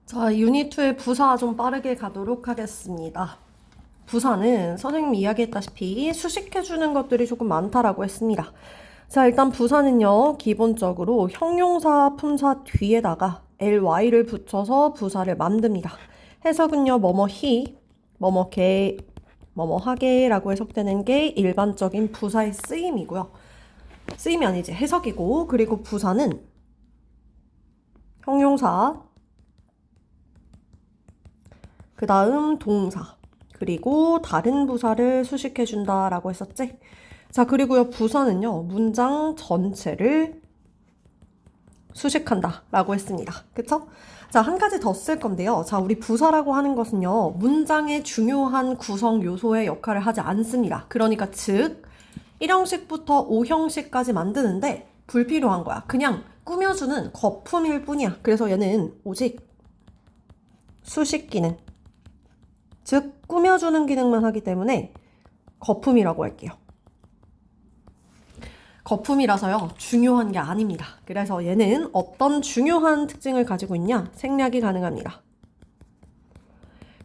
자, 유닛2의 부사 좀 빠르게 가도록 하겠습니다. 부사는 선생님이 이야기했다시피 수식해주는 것들이 조금 많다라고 했습니다. 자, 일단 부사는요, 기본적으로 형용사, 품사 뒤에다가 ly를 붙여서 부사를 만듭니다. 해석은요, 뭐뭐히, 뭐뭐게, 뭐뭐하게라고 해석되는 게 일반적인 부사의 쓰임이고요. 쓰임이 아니지, 해석이고, 그리고 부사는 형용사, 그 다음 동사, 그리고 다른 부사를 수식해준다라고 했었지? 자, 그리고요, 부사는요, 문장 전체를 수식한다라고 했습니다. 그쵸? 자, 한 가지 더 쓸 건데요. 자, 우리 부사라고 하는 것은요, 문장의 중요한 구성 요소의 역할을 하지 않습니다. 그러니까 즉, 1형식부터 5형식까지 만드는데 불필요한 거야. 그냥 꾸며주는 거품일 뿐이야. 그래서 얘는 오직 수식 기능, 즉 꾸며주는 기능만 하기 때문에 거품이라고 할게요. 거품이라서요, 중요한 게 아닙니다. 그래서 얘는 어떤 중요한 특징을 가지고 있냐? 생략이 가능합니다.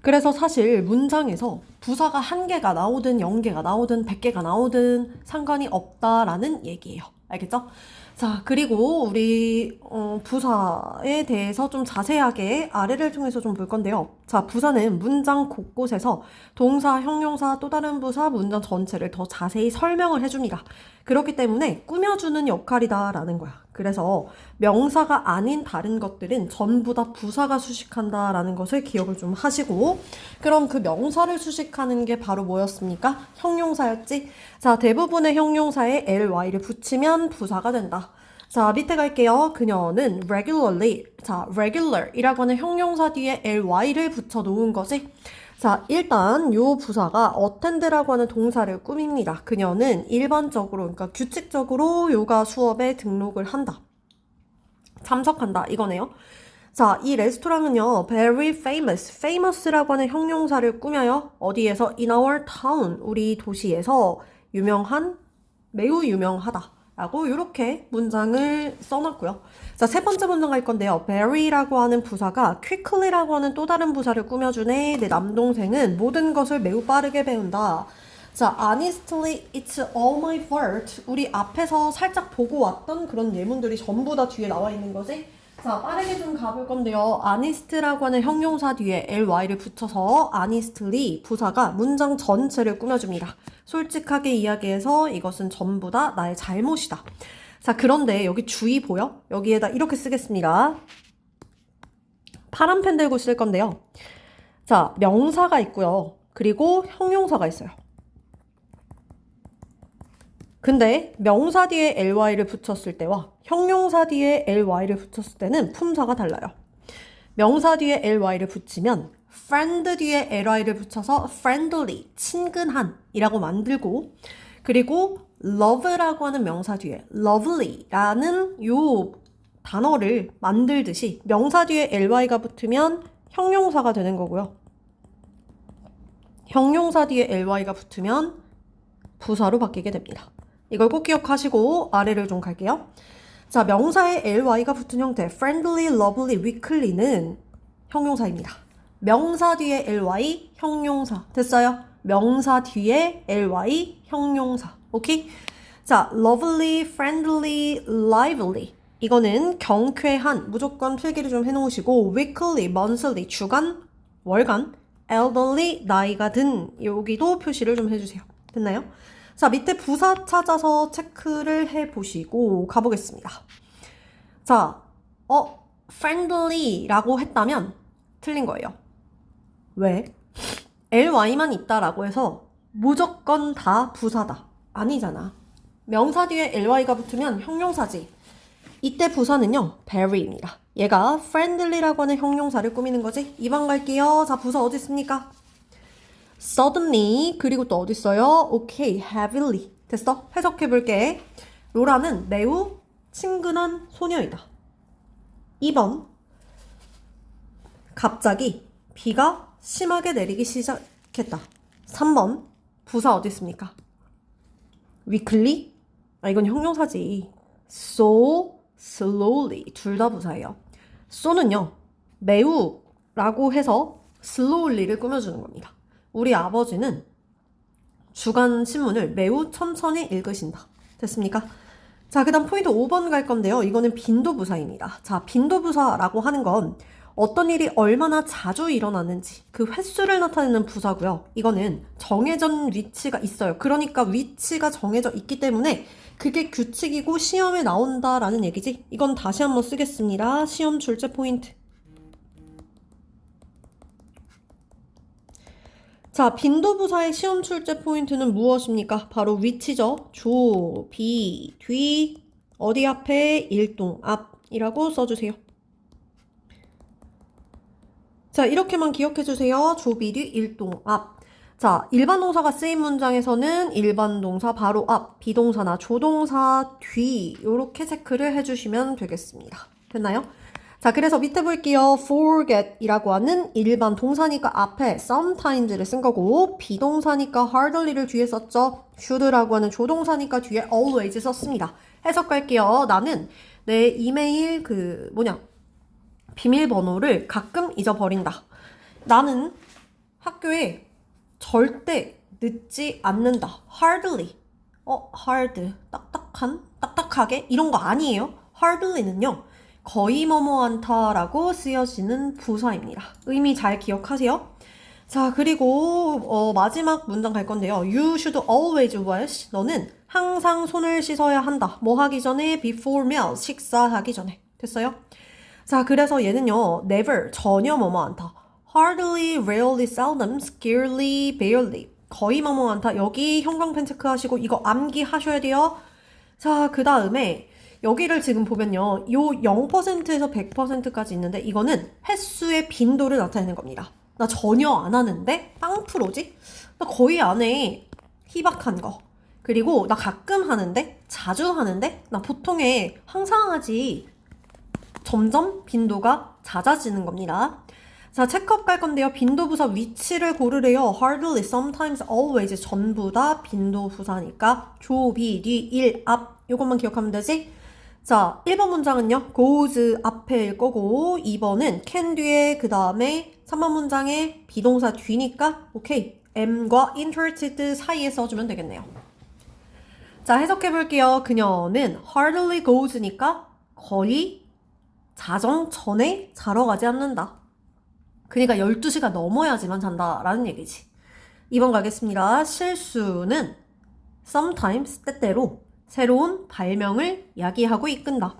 그래서 사실 문장에서 부사가 1개가 나오든 0개가 나오든 100개가 나오든 상관이 없다라는 얘기예요. 알겠죠? 자, 그리고 우리 부사에 대해서 좀 자세하게 아래를 통해서 좀 볼 건데요. 자, 부사는 문장 곳곳에서 동사, 형용사, 또 다른 부사, 문장 전체를 더 자세히 설명을 해줍니다. 그렇기 때문에 꾸며주는 역할이다라는 거야. 그래서 명사가 아닌 다른 것들은 전부 다 부사가 수식한다라는 것을 기억을 좀 하시고, 그럼 그 명사를 수식하는 게 바로 뭐였습니까? 형용사였지? 자, 대부분의 형용사에 ly를 붙이면 부사가 된다. 자, 밑에 갈게요. 그녀는 regularly, 자, regular이라고 하는 형용사 뒤에 ly를 붙여 놓은 거지? 자, 일단 요 부사가 attend라고 하는 동사를 꾸밉니다. 그녀는 일반적으로, 그러니까 규칙적으로 요가 수업에 등록을 한다. 참석한다. 이거네요. 자, 이 레스토랑은요, very famous, famous라고 하는 형용사를 꾸며요. 어디에서? in our town, 우리 도시에서 유명한, 매우 유명하다. 라고 이렇게 문장을 써놨고요. 자, 세 번째 문장 갈 건데요. very라고 하는 부사가 quickly라고 하는 또 다른 부사를 꾸며주네. 내 남동생은 모든 것을 매우 빠르게 배운다. 자, honestly, it's all my fault. 우리 앞에서 살짝 보고 왔던 그런 예문들이 전부 다 뒤에 나와 있는 거지. 자, 빠르게 좀 가볼 건데요. honest라고 하는 형용사 뒤에 ly를 붙여서 honestly 부사가 문장 전체를 꾸며줍니다. 솔직하게 이야기해서 이것은 전부 다 나의 잘못이다. 자, 그런데 여기 주의 보여? 여기에다 이렇게 쓰겠습니다. 파란 펜 들고 쓸 건데요. 자, 명사가 있고요. 그리고 형용사가 있어요. 근데 명사 뒤에 ly를 붙였을 때와 형용사 뒤에 ly를 붙였을 때는 품사가 달라요. 명사 뒤에 ly를 붙이면 friend 뒤에 ly를 붙여서 friendly, 친근한 이라고 만들고, 그리고 love라고 하는 명사 뒤에 lovely라는 요 단어를 만들듯이 명사 뒤에 ly가 붙으면 형용사가 되는 거고요. 형용사 뒤에 ly가 붙으면 부사로 바뀌게 됩니다. 이걸 꼭 기억하시고 아래를 좀 갈게요. 자, 명사에 ly가 붙은 형태 friendly, lovely, weakly는 형용사입니다. 명사 뒤에 ly, 형용사. 됐어요? 명사 뒤에 ly, 형용사. 오케이? 자, lovely, friendly, lively. 이거는 경쾌한, 무조건 필기를 좀 해놓으시고 weekly, monthly, 주간, 월간, elderly, 나이가 든 여기도 표시를 좀 해주세요. 됐나요? 자, 밑에 부사 찾아서 체크를 해보시고 가보겠습니다. 자, friendly라고 했다면 틀린 거예요. 왜? ly만 있다라고 해서 무조건 다 부사다. 아니잖아. 명사 뒤에 ly가 붙으면 형용사지. 이때 부사는요, very입니다. 얘가 friendly라고 하는 형용사를 꾸미는 거지. 2번 갈게요. 자, 부사 어디 있습니까? suddenly, 그리고 또 어디 있어요? 오케이, heavily. 됐어? 해석해볼게. 로라는 매우 친근한 소녀이다. 2번, 갑자기 비가 심하게 내리기 시작했다. 3번, 부사 어디 있습니까? weakly? 아, 이건 형용사지. so slowly. 둘 다 부사예요. so는요, 매우 라고 해서 slowly를 꾸며주는 겁니다. 우리 아버지는 주간 신문을 매우 천천히 읽으신다. 됐습니까? 자, 그 다음 포인트 5번 갈 건데요. 이거는 빈도부사입니다. 자, 빈도부사라고 하는 건 어떤 일이 얼마나 자주 일어나는지 그 횟수를 나타내는 부사고요. 이거는 정해진 위치가 있어요. 그러니까 위치가 정해져 있기 때문에 그게 규칙이고 시험에 나온다라는 얘기지. 이건 다시 한번 쓰겠습니다. 시험 출제 포인트. 자, 빈도부사의 시험 출제 포인트는 무엇입니까? 바로 위치죠. 조, 비, 뒤, 어디 앞에, 일동, 앞이라고 써주세요. 자, 이렇게만 기억해주세요. 조, 비, 뒤, 일동, 앞. 자, 일반 동사가 쓰인 문장에서는 일반 동사 바로 앞, 비동사나 조동사 뒤 이렇게 체크를 해주시면 되겠습니다. 됐나요? 자, 그래서 밑에 볼게요. forget 이라고 하는 일반 동사니까 앞에 sometimes를 쓴 거고 비동사니까 hardly를 뒤에 썼죠. should라고 하는 조동사니까 뒤에 always 썼습니다. 해석할게요. 나는 내 이메일 비밀번호를 가끔 잊어버린다. 나는 학교에 절대 늦지 않는다. hardly. hard. 딱딱하게? 이런 거 아니에요. hardly는요. 거의 뭐뭐않다라고 쓰여지는 부사입니다. 의미 잘 기억하세요. 자, 그리고 마지막 문장 갈 건데요. You should always wash. 너는 항상 손을 씻어야 한다. 뭐 하기 전에? Before meals. 식사하기 전에. 됐어요? 자, 그래서 얘는요. never. 전혀 뭐뭐않다. hardly, rarely, seldom, scarcely, barely. 거의 뭐뭐않다. 여기 형광펜 체크하시고 이거 암기하셔야 돼요. 자, 그 다음에 여기를 지금 보면요. 요 0%에서 100%까지 있는데 이거는 횟수의 빈도를 나타내는 겁니다. 나 전혀 안 하는데? 빵 프로지? 나 거의 안 해. 희박한 거. 그리고 나 가끔 하는데? 자주 하는데? 나 보통에 항상 하지. 점점 빈도가 잦아지는 겁니다. 자, 체크업 갈 건데요. 빈도부사 위치를 고르래요. hardly, sometimes, always 전부 다 빈도부사니까 조, 비, 뒤, 일, 앞 요것만 기억하면 되지? 자, 1번 문장은요. goes 앞에일 거고 2번은 can 뒤에 그 다음에 3번 문장에 비동사 뒤니까 오케이. am과 interested 사이에 써주면 되겠네요. 자, 해석해 볼게요. 그녀는 hardly goes니까 거의 자정 전에 자러 가지 않는다. 그러니까 12시가 넘어야지만 잔다라는 얘기지. 2번 가겠습니다. 실수는 sometimes 때때로 새로운 발명을 야기하고 이끈다.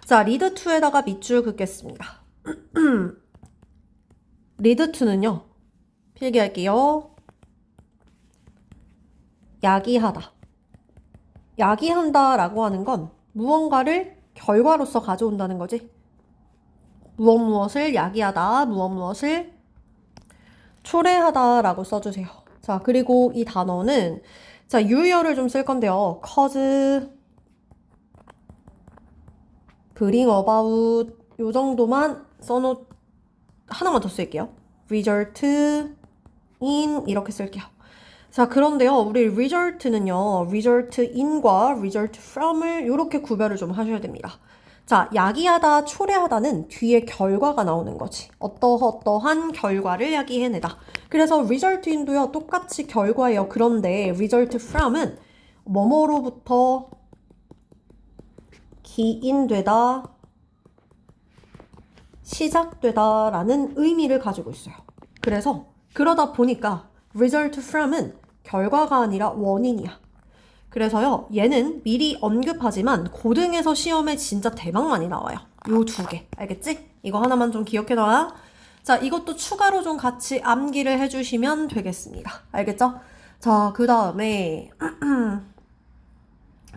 자, lead to에다가 밑줄 긋겠습니다. lead to는요. 필기할게요. 야기하다. 야기한다 라고 하는 건 무언가를 결과로서 가져온다는 거지. 무엇을 야기하다, 무엇을 초래하다 라고 써주세요. 자, 그리고 이 단어는 자, 유효를 좀 쓸 건데요. cause, bring about 요 정도만 하나만 더 쓸게요. result in 이렇게 쓸게요. 자, 그런데요. 우리 result는요. result in과 result from을 이렇게 구별을 좀 하셔야 됩니다. 자, 야기하다, 초래하다는 뒤에 결과가 나오는 거지. 어떠한 결과를 야기해내다. 그래서 result in도요, 똑같이 결과예요. 그런데 result from은 뭐뭐로부터 기인되다, 시작되다 라는 의미를 가지고 있어요. 그래서 그러다 보니까 result from은 결과가 아니라 원인이야. 그래서요, 얘는 미리 언급하지만 고등에서 시험에 진짜 대박 많이 나와요. 요 두 개. 알겠지? 이거 하나만 좀 기억해놔. 자, 이것도 추가로 좀 같이 암기를 해주시면 되겠습니다. 알겠죠? 자, 그 다음에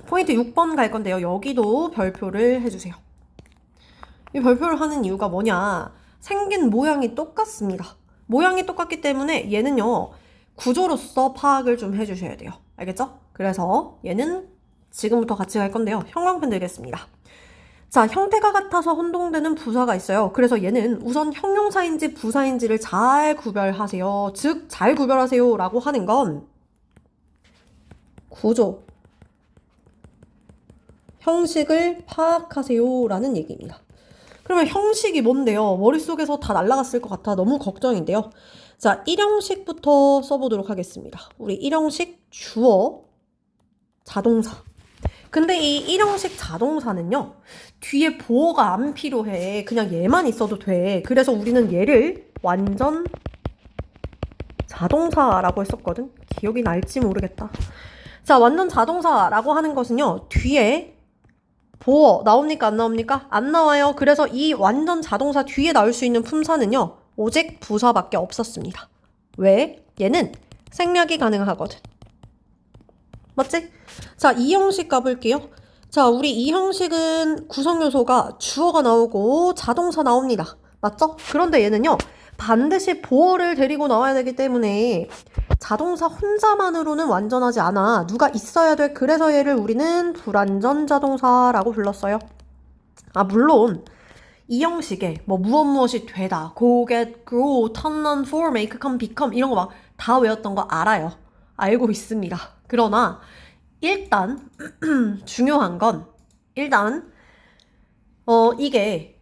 포인트 6번 갈 건데요. 여기도 별표를 해주세요. 이 별표를 하는 이유가 뭐냐? 생긴 모양이 똑같습니다. 모양이 똑같기 때문에 얘는요, 구조로서 파악을 좀 해주셔야 돼요. 알겠죠? 그래서 얘는 지금부터 같이 갈 건데요. 형광펜 들겠습니다. 자, 형태가 같아서 혼동되는 부사가 있어요. 그래서 얘는 우선 형용사인지 부사인지를 잘 구별하세요. 즉, 잘 구별하세요 라고 하는 건 구조, 형식을 파악하세요 라는 얘기입니다. 그러면 형식이 뭔데요? 머릿속에서 다 날아갔을 것 같아. 너무 걱정인데요. 자, 1형식부터 써보도록 하겠습니다. 우리 1형식 주어, 자동사. 근데 이 1형식 자동사는요, 뒤에 보어가 안 필요해. 그냥 얘만 있어도 돼. 그래서 우리는 얘를 완전 자동사라고 했었거든. 기억이 날지 모르겠다. 자, 완전 자동사라고 하는 것은요, 뒤에 보어 나옵니까? 안 나옵니까? 안 나와요. 그래서 이 완전 자동사 뒤에 나올 수 있는 품사는요, 오직 부사밖에 없었습니다. 왜? 얘는 생략이 가능하거든. 맞지? 자, 이 형식 가볼게요. 자, 우리 이 형식은 구성 요소가 주어가 나오고 자동사 나옵니다. 맞죠? 그런데 얘는요, 반드시 보어를 데리고 나와야 되기 때문에 자동사 혼자만으로는 완전하지 않아. 누가 있어야 돼. 그래서 얘를 우리는 불완전 자동사라고 불렀어요. 아, 물론 이 형식에 뭐 무엇이 되다, go, get, grow, turn on, for, make, come, become 이런 거 막 다 외웠던 거 알아요. 알고 있습니다. 그러나 일단 중요한 건 일단 이게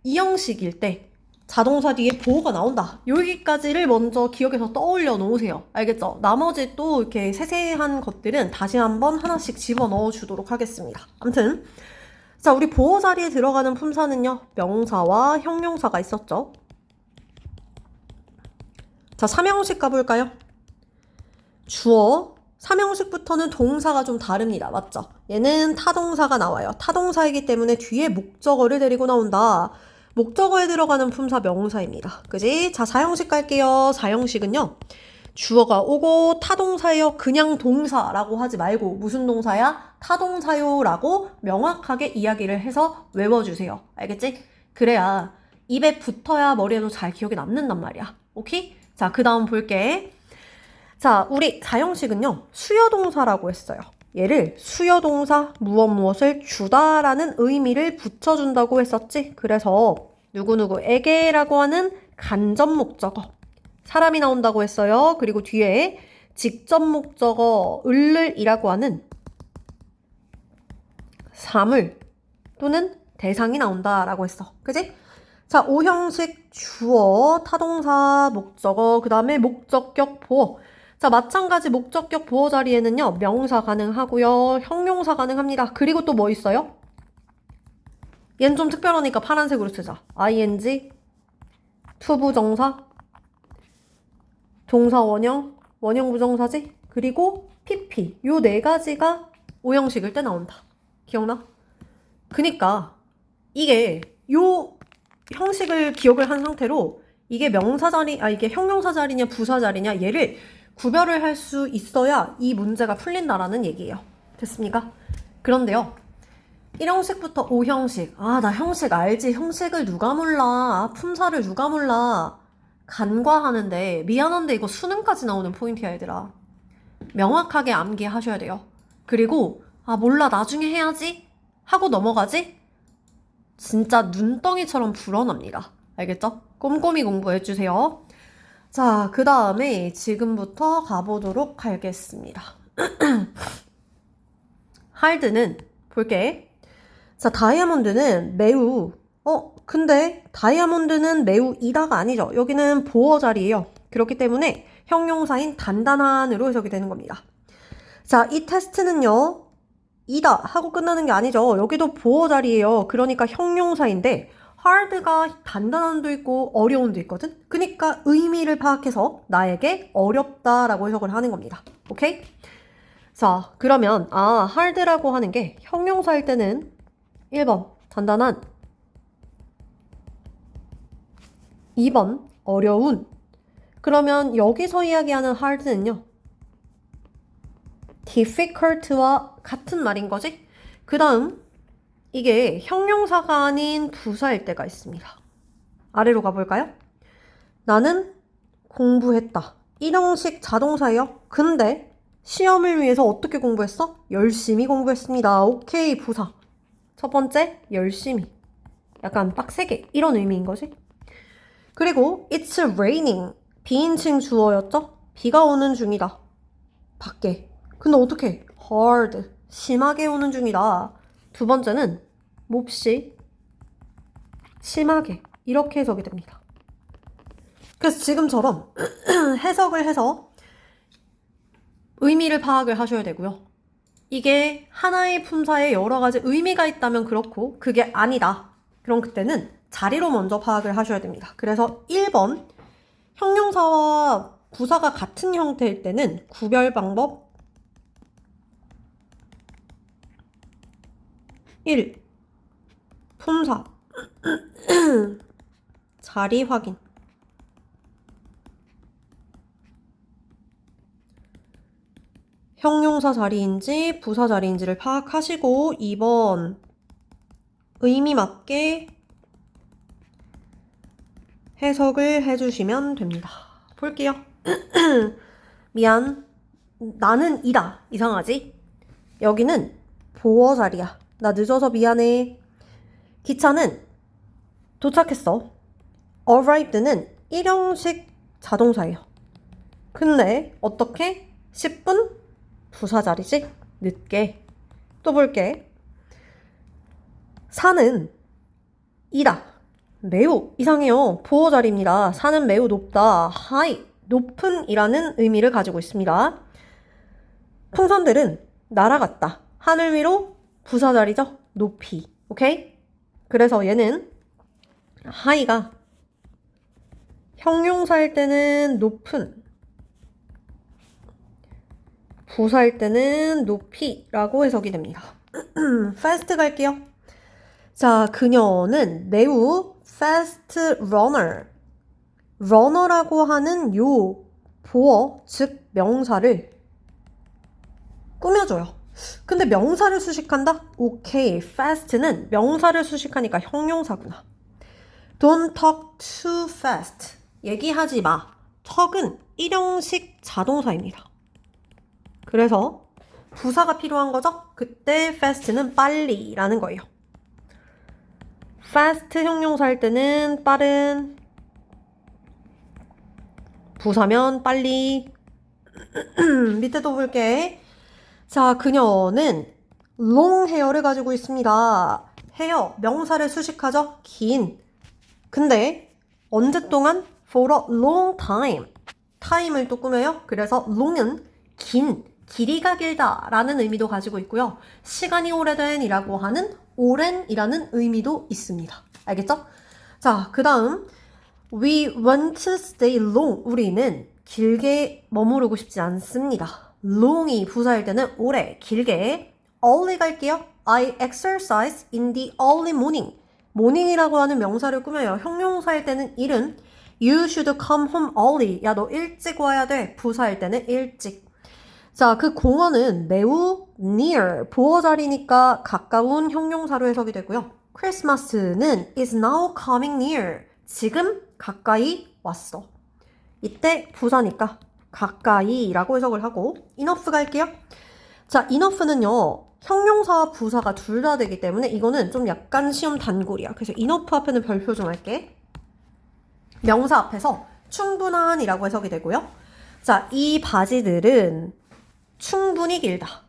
이 형식일 때 자동사 뒤에 보호가 나온다. 여기까지를 먼저 기억해서 떠올려 놓으세요. 알겠죠? 나머지 또 이렇게 세세한 것들은 다시 한번 하나씩 집어넣어 주도록 하겠습니다. 아무튼 자, 우리 보호 자리에 들어가는 품사는요, 명사와 형용사가 있었죠. 자, 3형식 가볼까요? 주어, 3형식부터는 동사가 좀 다릅니다. 맞죠? 얘는 타동사가 나와요. 타동사이기 때문에 뒤에 목적어를 데리고 나온다. 목적어에 들어가는 품사 명사입니다. 그지? 자, 4형식 갈게요. 4형식은요. 주어가 오고 타동사예요. 그냥 동사라고 하지 말고 무슨 동사야? 타동사요 라고 명확하게 이야기를 해서 외워주세요. 알겠지? 그래야 입에 붙어야 머리에도 잘 기억에 남는단 말이야. 오케이? 자, 그 다음 볼게. 자, 우리 4형식은요. 수여동사라고 했어요. 얘를 수여동사 무엇을 주다라는 의미를 붙여준다고 했었지. 그래서 누구누구에게라고 하는 간접 목적어 사람이 나온다고 했어요. 그리고 뒤에 직접 목적어 을을이라고 하는 사물 또는 대상이 나온다라고 했어. 그지? 자, 5형식 주어, 타동사, 목적어, 그 다음에 목적격 보어. 자, 마찬가지 목적격 보어 자리에는요, 명사 가능하고요, 형용사 가능합니다. 그리고 또 뭐 있어요? 얘는 좀 특별하니까 파란색으로 쓰자. ing, 투부정사, 동사 원형, 원형 부정사지, 그리고 pp. 요 네 가지가 5형식일 때 나온다. 기억나? 그니까 이게 요 형식을 기억을 한 상태로 이게 명사 자리, 이게 형용사 자리냐 부사 자리냐 얘를 구별을 할 수 있어야 이 문제가 풀린다라는 얘기예요. 됐습니까? 그런데요. 1형식부터 5형식. 나 형식 알지. 형식을 누가 몰라. 품사를 누가 몰라. 간과하는데 미안한데 이거 수능까지 나오는 포인트야 얘들아. 명확하게 암기하셔야 돼요. 그리고 몰라 나중에 해야지 하고 넘어가지? 진짜 눈덩이처럼 불어납니다. 알겠죠? 꼼꼼히 공부해주세요. 자, 그 다음에 지금부터 가보도록 하겠습니다. 하드는 볼게. 자, 다이아몬드는 매우 근데 다이아몬드는 매우 이다가 아니죠. 여기는 보어 자리예요. 그렇기 때문에 형용사인 단단한으로 해석이 되는 겁니다. 자, 이 테스트는요. 이다 하고 끝나는 게 아니죠. 여기도 보어 자리예요. 그러니까 형용사인데 hard가 단단한도 있고 어려운도 있거든. 그러니까 의미를 파악해서 나에게 어렵다라고 해석을 하는 겁니다. 오케이? 자, 그러면 hard라고 하는 게 형용사일 때는 1번 단단한, 2번 어려운. 그러면 여기서 이야기하는 hard는요. difficult와 같은 말인 거지? 그 다음 이게 형용사가 아닌 부사일 때가 있습니다. 아래로 가볼까요? 나는 공부했다. 1형식 자동사예요. 근데 시험을 위해서 어떻게 공부했어? 열심히 공부했습니다. 오케이, 부사. 첫 번째, 열심히. 약간 빡세게 이런 의미인 거지. 그리고 it's raining. 비인칭 주어였죠? 비가 오는 중이다. 밖에. 근데 어떻게? hard. 심하게 오는 중이다. 두 번째는 몹시 심하게 이렇게 해석이 됩니다. 그래서 지금처럼 해석을 해서 의미를 파악을 하셔야 되고요. 이게 하나의 품사에 여러 가지 의미가 있다면 그렇고 그게 아니다. 그럼 그때는 자리로 먼저 파악을 하셔야 됩니다. 그래서 1번 형용사와 부사가 같은 형태일 때는 구별 방법 1. 품사 자리 확인 형용사 자리인지 부사 자리인지를 파악하시고 2번 의미 맞게 해석을 해주시면 됩니다. 볼게요. 미안. 나는 이다. 이상하지? 여기는 보어 자리야. 나 늦어서 미안해. 기차는 도착했어. arrived는 일형식 자동사예요. 근데 어떻게? 10분? 부사 자리지? 늦게. 또 볼게. 산은 이다. 매우 이상해요. 보어 자리입니다. 산은 매우 높다. high, 높은 이라는 의미를 가지고 있습니다. 풍선들은 날아갔다. 하늘 위로 부사 자리죠? 높이. 오케이? 그래서 얘는 high가 형용사일 때는 높은, 부사일 때는 높이라고 해석이 됩니다. fast 갈게요. 자, 그녀는 매우 fast runner. runner라고 하는 요 보어, 즉 명사를 꾸며줘요. 근데 명사를 수식한다? 오케이, fast는 명사를 수식하니까 형용사구나. Don't talk too fast. 얘기하지 마. talk은 일형식 자동사입니다. 그래서 부사가 필요한 거죠? 그때 fast는 빨리라는 거예요. fast 형용사일 때는 빠른, 부사면 빨리. 밑에도 볼게. 자, 그녀는 long hair를 가지고 있습니다. 헤어, 명사를 수식하죠? 긴. 근데 언제 동안? for a long time. time을 또 꾸며요. 그래서 long은 긴, 길이가 길다 라는 의미도 가지고 있고요. 시간이 오래된 이라고 하는 오랜이라는 의미도 있습니다. 알겠죠? 자, 그 다음 We want to stay long. 우리는 길게 머무르고 싶지 않습니다. long이 부사일 때는 오래, 길게. early 갈게요. I exercise in the early morning. morning이라고 하는 명사를 꾸며요. 형용사일 때는 이른. You should come home early. 야, 너 일찍 와야 돼. 부사일 때는 일찍. 자, 그 공원은 매우 near, 보어 자리니까 가까운 형용사로 해석이 되고요. 크리스마스는 is now coming near. 지금 가까이 왔어. 이때 부사니까 가까이라고 해석을 하고 enough 갈게요. 자, enough는요. 형용사와 부사가 둘 다 되기 때문에 이거는 좀 약간 시험 단골이야. 그래서 enough 앞에는 별표 좀 할게. 명사 앞에서 충분한이라고 해석이 되고요. 자, 이 바지들은 충분히 길다.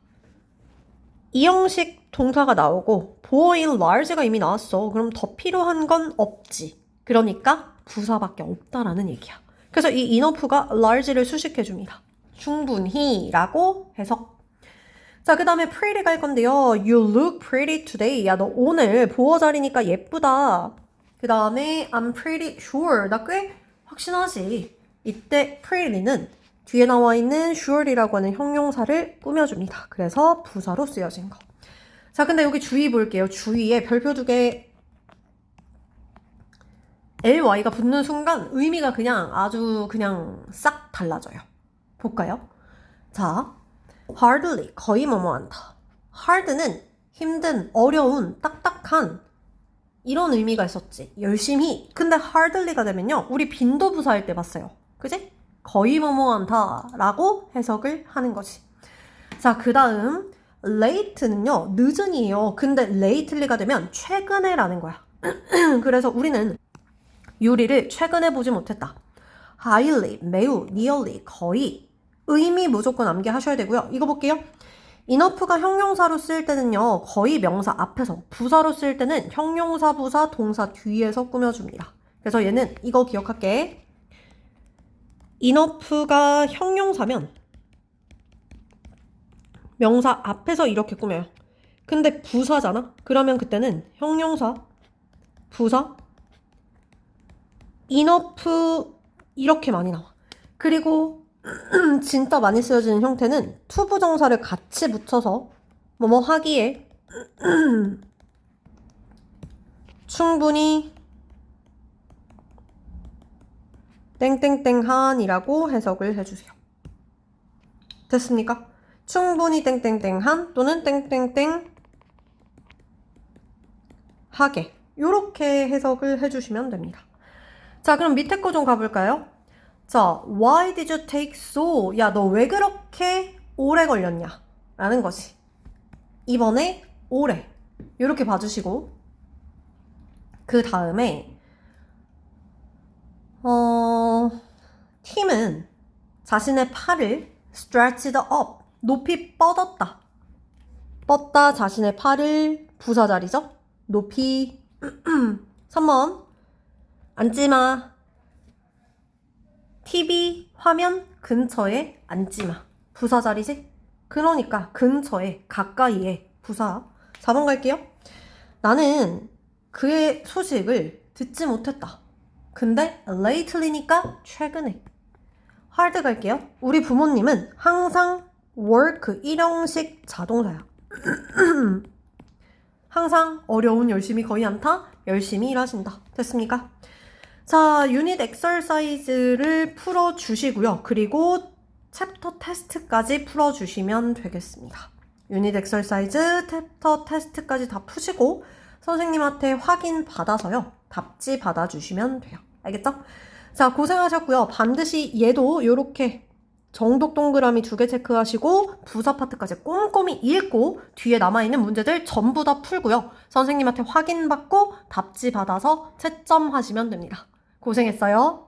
이 형식 동사가 나오고 보어인 large가 이미 나왔어. 그럼 더 필요한 건 없지. 그러니까 부사밖에 없다라는 얘기야. 그래서 이 enough가 large를 수식해줍니다. 충분히 라고 해석. 자, 그 다음에 pretty 갈 건데요. You look pretty today. 야, 너 오늘 보어 자리니까 예쁘다. 그 다음에 I'm pretty sure. 나 꽤 확신하지. 이때 pretty는 뒤에 나와 있는 sure이라고 하는 형용사를 꾸며줍니다. 그래서 부사로 쓰여진 거. 자, 근데 여기 주의 볼게요. 주의에 별표 2개 ly가 붙는 순간 의미가 그냥 아주 그냥 싹 달라져요. 볼까요? 자, hardly, 거의 뭐뭐한다. hard는 힘든, 어려운, 딱딱한 이런 의미가 있었지. 열심히. 근데 hardly가 되면요. 우리 빈도부사일 때 봤어요. 그지? 거의 뭐뭐한다 라고 해석을 하는 거지. 자, 그 다음 late는요. 늦은이에요. 근데 lately가 되면 최근에 라는 거야. 그래서 우리는 요리를 최근에 보지 못했다. highly, 매우, nearly, 거의. 의미 무조건 암기하셔야 되고요. 이거 볼게요. enough가 형용사로 쓰일 때는요, 거의 명사 앞에서, 부사로 쓰일 때는 형용사, 부사, 동사 뒤에서 꾸며줍니다. 그래서 얘는 이거 기억할게. enough가 형용사면 명사 앞에서 이렇게 꾸며요. 근데 부사잖아? 그러면 그때는 형용사, 부사, enough 이렇게 많이 나와. 그리고 진짜 많이 쓰여지는 형태는 투부정사를 같이 붙여서 뭐뭐 하기에 충분히 땡땡땡한이라고 해석을 해주세요. 됐습니까? 충분히 땡땡땡한 또는 땡땡땡 하게 요렇게 해석을 해주시면 됩니다. 자, 그럼 밑에 거 좀 가볼까요? 자, why did you take so? 야, 너 왜 그렇게 오래 걸렸냐? 라는 거지. 이번에 오래 요렇게 봐주시고 그 다음에 팀은 자신의 팔을 stretched up 높이 뻗었다. 뻗다 자신의 팔을 부사 자리죠? 높이 3번 앉지마. TV 화면 근처에 앉지마. 부사 자리지? 그러니까 근처에 가까이에 부사. 4번 갈게요. 나는 그의 소식을 듣지 못했다. 근데 lately니까 최근에. hard 갈게요. 우리 부모님은 항상 work 일형식 자동사야. 항상 어려운 열심히 거의 않다. 열심히 일하신다. 됐습니까? 자, 유닛 엑서사이즈를 풀어주시고요. 그리고 챕터 테스트까지 풀어주시면 되겠습니다. 유닛 엑서사이즈, 챕터 테스트까지 다 푸시고 선생님한테 확인 받아서요. 답지 받아주시면 돼요. 알겠죠? 자, 고생하셨고요. 반드시 얘도 이렇게 정독 동그라미 2개 체크하시고 부사 파트까지 꼼꼼히 읽고 뒤에 남아있는 문제들 전부 다 풀고요. 선생님한테 확인받고 답지 받아서 채점하시면 됩니다. 고생했어요.